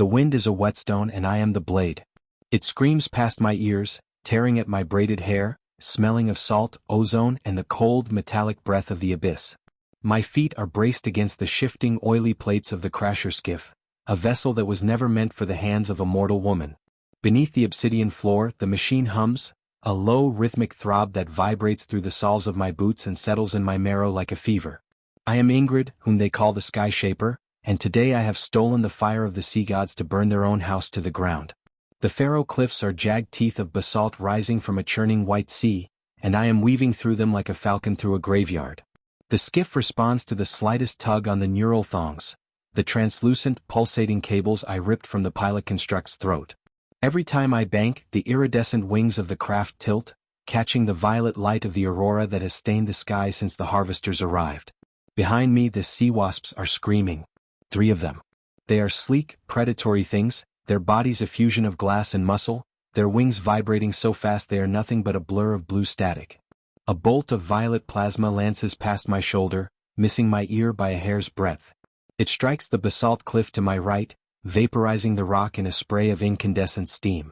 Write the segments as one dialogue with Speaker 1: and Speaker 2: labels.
Speaker 1: The wind is a whetstone and I am the blade. It screams past my ears, tearing at my braided hair, smelling of salt, ozone and the cold metallic breath of the abyss. My feet are braced against the shifting oily plates of the crasher skiff, a vessel that was never meant for the hands of a mortal woman. Beneath the obsidian floor, the machine hums, a low rhythmic throb that vibrates through the soles of my boots and settles in my marrow like a fever. I am Ingrid, whom they call the Sky Shaper, and today I have stolen the fire of the sea gods to burn their own house to the ground. The Faroe cliffs are jagged teeth of basalt rising from a churning white sea, and I am weaving through them like a falcon through a graveyard. The skiff responds to the slightest tug on the neural thongs, the translucent, pulsating cables I ripped from the pilot construct's throat. Every time I bank, the iridescent wings of the craft tilt, catching the violet light of the aurora that has stained the sky since the harvesters arrived. Behind me the sea wasps are screaming. 3 of them. They are sleek, predatory things, their bodies a fusion of glass and muscle, their wings vibrating so fast they are nothing but a blur of blue static. A bolt of violet plasma lances past my shoulder, missing my ear by a hair's breadth. It strikes the basalt cliff to my right, vaporizing the rock in a spray of incandescent steam.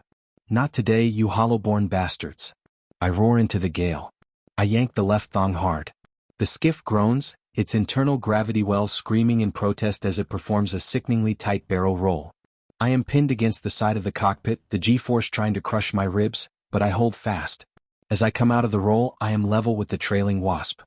Speaker 1: Not today, you hollow-born bastards. I roar into the gale. I yank the left thong hard. The skiff groans, its internal gravity wells screaming in protest as it performs a sickeningly tight barrel roll. I am pinned against the side of the cockpit, the G-force trying to crush my ribs, but I hold fast. As I come out of the roll, I am level with the trailing wasp.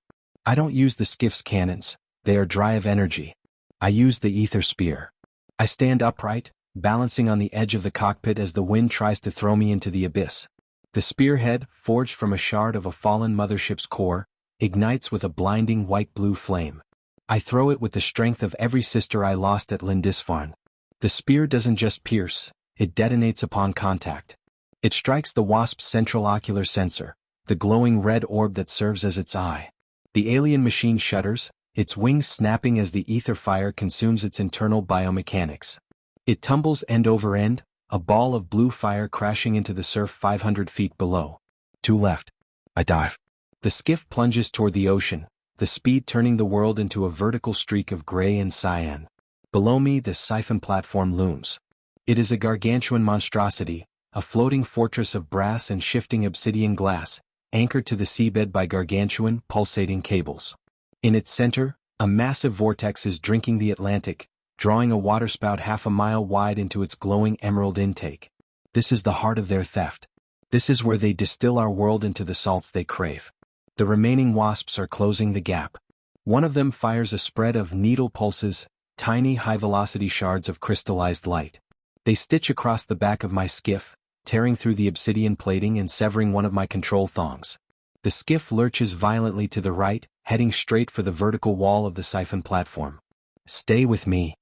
Speaker 1: I don't use the skiff's cannons, they are dry of energy. I use the ether spear. I stand upright, balancing on the edge of the cockpit as the wind tries to throw me into the abyss. The spearhead, forged from a shard of a fallen mothership's core, ignites with a blinding white-blue flame. I throw it with the strength of every sister I lost at Lindisfarne. The spear doesn't just pierce, it detonates upon contact. It strikes the wasp's central ocular sensor, the glowing red orb that serves as its eye. The alien machine shudders, its wings snapping as the ether fire consumes its internal biomechanics. It tumbles end over end, a ball of blue fire crashing into the surf 500 feet below. 2 left. I dive. The skiff plunges toward the ocean, the speed turning the world into a vertical streak of gray and cyan. Below me the siphon platform looms. It is a gargantuan monstrosity, a floating fortress of brass and shifting obsidian glass, anchored to the seabed by gargantuan, pulsating cables. In its center, a massive vortex is drinking the Atlantic, drawing a waterspout half a mile wide into its glowing emerald intake. This is the heart of their theft. This is where they distill our world into the salts they crave. The remaining wasps are closing the gap. One of them fires a spread of needle pulses, tiny high-velocity shards of crystallized light. They stitch across the back of my skiff, tearing through the obsidian plating and severing one of my control thongs. The skiff lurches violently to the right, heading straight for the vertical wall of the siphon platform. Stay with me.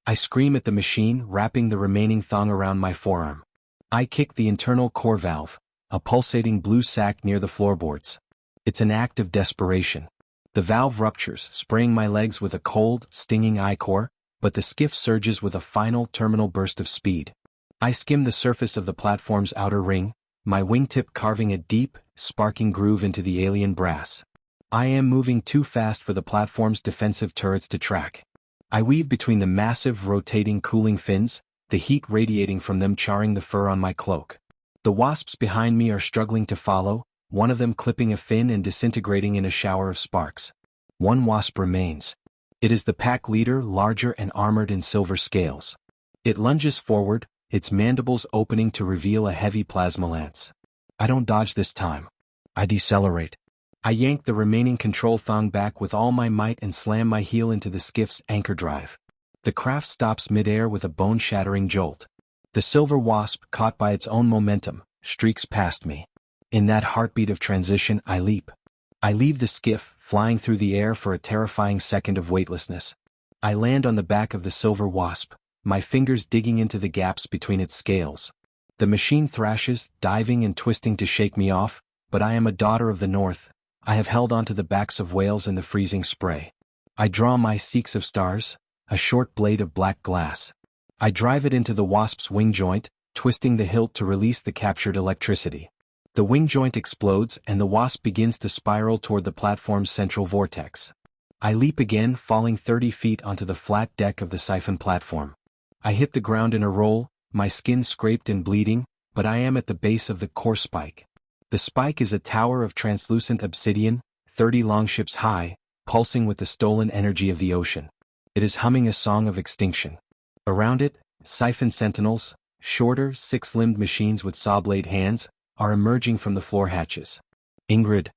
Speaker 1: I scream at the machine, wrapping the remaining thong around my forearm. I kick the internal core valve, a pulsating blue sac near the floorboards. It's an act of desperation. The valve ruptures, spraying my legs with a cold, stinging ichor, but the skiff surges with a final terminal burst of speed. I skim the surface of the platform's outer ring, my wingtip carving a deep, sparking groove into the alien brass. I am moving too fast for the platform's defensive turrets to track. I weave between the massive, rotating cooling fins, the heat radiating from them charring the fur on my cloak. The wasps behind me are struggling to follow, one of them clipping a fin and disintegrating in a shower of sparks. One wasp remains. It is the pack leader, larger and armored in silver scales. It lunges forward, its mandibles opening to reveal a heavy plasma lance. I don't dodge this time. I decelerate. I yank the remaining control thong back with all my might and slam my heel into the skiff's anchor drive. The craft stops midair with a bone-shattering jolt. The silver wasp, caught by its own momentum, streaks past me. In that heartbeat of transition, I leap. I leave the skiff, flying through the air for a terrifying second of weightlessness. I land on the back of the silver wasp, my fingers digging into the gaps between its scales. The machine thrashes, diving and twisting to shake me off, but I am a daughter of the north. I have held onto the backs of whales in the freezing spray. I draw my Seeks of Stars, a short blade of black glass. I drive it into the wasp's wing joint, twisting the hilt to release the captured electricity. The wing joint explodes and the wasp begins to spiral toward the platform's central vortex. I leap again, falling 30 feet onto the flat deck of the siphon platform. I hit the ground in a roll, my skin scraped and bleeding, but I am at the base of the core spike. The spike is a tower of translucent obsidian, 30 longships high, pulsing with the stolen energy of the ocean. It is humming a song of extinction. Around it, siphon sentinels, shorter, six-limbed machines with saw-blade hands, are emerging from the floor hatches. Ingrid.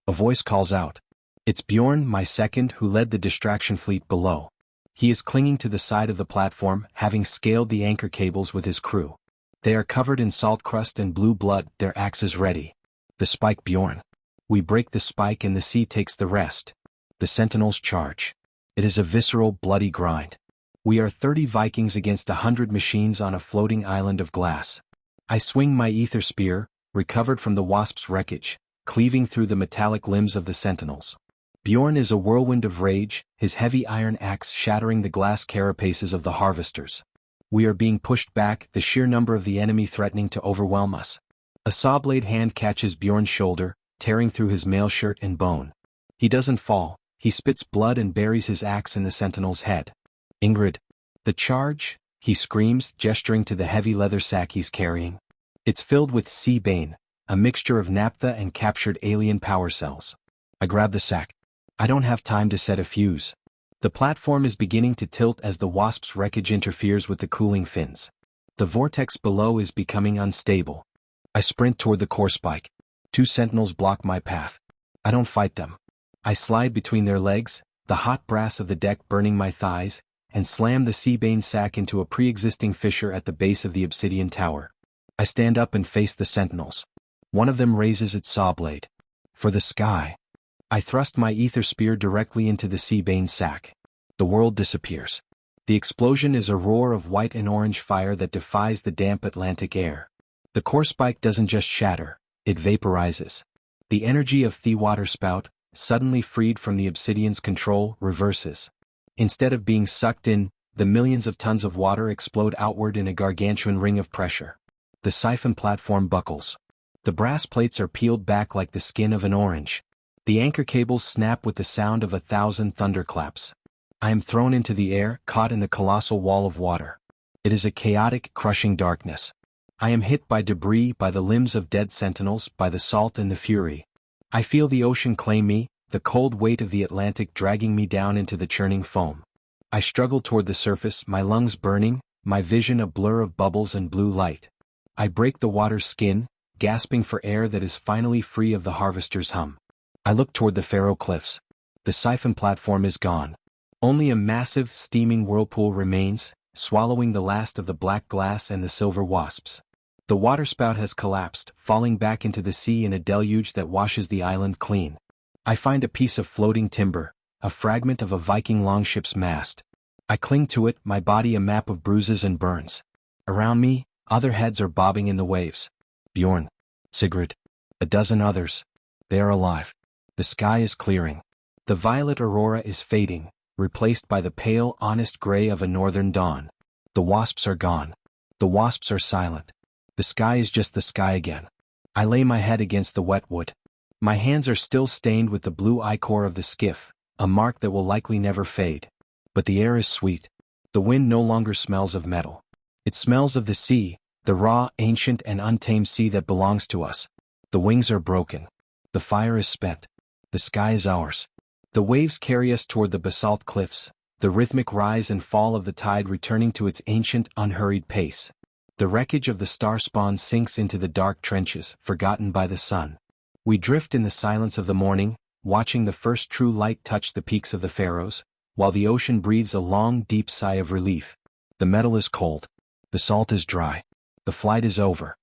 Speaker 1: A voice calls out. It's Bjorn, my second, who led the distraction fleet below. He is clinging to the side of the platform, having scaled the anchor cables with his crew. They are covered in salt crust and blue blood, their axes ready. The spike, Bjorn. We break the spike and the sea takes the rest. The sentinels charge. It is a visceral, bloody grind. We are 30 Vikings against 100 machines on a floating island of glass. I swing my ether spear, recovered from the wasp's wreckage, cleaving through the metallic limbs of the sentinels. Bjorn is a whirlwind of rage, his heavy iron axe shattering the glass carapaces of the harvesters. We are being pushed back, the sheer number of the enemy threatening to overwhelm us. A saw-blade hand catches Bjorn's shoulder, tearing through his mail shirt and bone. He doesn't fall, he spits blood and buries his axe in the sentinel's head. Ingrid. The charge, he screams, gesturing to the heavy leather sack he's carrying. It's filled with sea bane, a mixture of naphtha and captured alien power cells. I grab the sack. I don't have time to set a fuse. The platform is beginning to tilt as the wasp's wreckage interferes with the cooling fins. The vortex below is becoming unstable. I sprint toward the core spike. 2 sentinels block my path. I don't fight them. I slide between their legs, the hot brass of the deck burning my thighs, and slam the seabane sack into a pre-existing fissure at the base of the obsidian tower. I stand up and face the sentinels. One of them raises its saw blade. For the sky. I thrust my ether spear directly into the seabane sack. The world disappears. The explosion is a roar of white and orange fire that defies the damp Atlantic air. The core spike doesn't just shatter, it vaporizes. The energy of the waterspout, suddenly freed from the obsidian's control, reverses. Instead of being sucked in, the millions of tons of water explode outward in a gargantuan ring of pressure. The siphon platform buckles. The brass plates are peeled back like the skin of an orange. The anchor cables snap with the sound of 1,000 thunderclaps. I am thrown into the air, caught in the colossal wall of water. It is a chaotic, crushing darkness. I am hit by debris, by the limbs of dead sentinels, by the salt and the fury. I feel the ocean claim me, the cold weight of the Atlantic dragging me down into the churning foam. I struggle toward the surface, my lungs burning, my vision a blur of bubbles and blue light. I break the water's skin, gasping for air that is finally free of the harvester's hum. I look toward the Faroe cliffs. The siphon platform is gone. Only a massive, steaming whirlpool remains, swallowing the last of the black glass and the silver wasps. The waterspout has collapsed, falling back into the sea in a deluge that washes the island clean. I find a piece of floating timber, a fragment of a Viking longship's mast. I cling to it, my body a map of bruises and burns. Around me, other heads are bobbing in the waves. Bjorn. Sigrid. A dozen others. They are alive. The sky is clearing. The violet aurora is fading, replaced by the pale, honest gray of a northern dawn. The wasps are gone. The wasps are silent. The sky is just the sky again. I lay my head against the wet wood. My hands are still stained with the blue ichor of the skiff, a mark that will likely never fade. But the air is sweet. The wind no longer smells of metal. It smells of the sea, the raw, ancient and untamed sea that belongs to us. The wings are broken. The fire is spent. The sky is ours. The waves carry us toward the basalt cliffs, the rhythmic rise and fall of the tide returning to its ancient, unhurried pace. The wreckage of the star spawn sinks into the dark trenches, forgotten by the sun. We drift in the silence of the morning, watching the first true light touch the peaks of the Faroes, while the ocean breathes a long, deep sigh of relief. The metal is cold. The salt is dry. The flight is over.